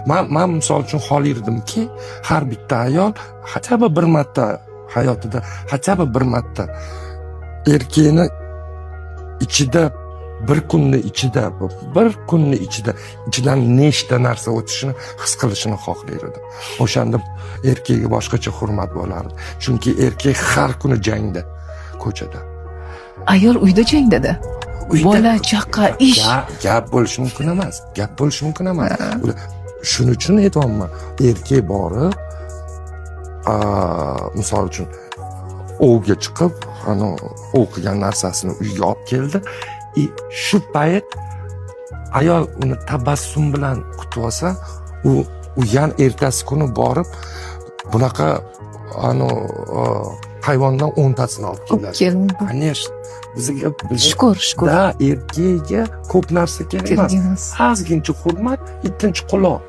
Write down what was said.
Men misol uchun xohlaydimki, har bitta ayol hatto bir marta hayotida, hatto bir marta erkakni ichida bir kunni ichida ichidan nechta narsa o'tishini his qilishini xohlaydi. O'shanda erkakga boshqacha hurmat bo'lardi. Chunki erkak har kuni jangda, ko'chada. Ayol uyda jangda-da. Bola, chaqa, ish. Gap bo'lishi mumkin emas. Shuning uchun aytyapman, erkak borib, misol uchun ovga chiqib, o'qigan narsasini uyga olib keldi. Shu payt ayol uni tabassum bilan kutib olsa, u yana ertasi kuni borib bunaqa hayvondan 10 tasini olib keladi. Конечно. Bizga Shukr. Da, erkakga ko'p narsa kerak emas. Ozgincha hurmat, 7-quloq.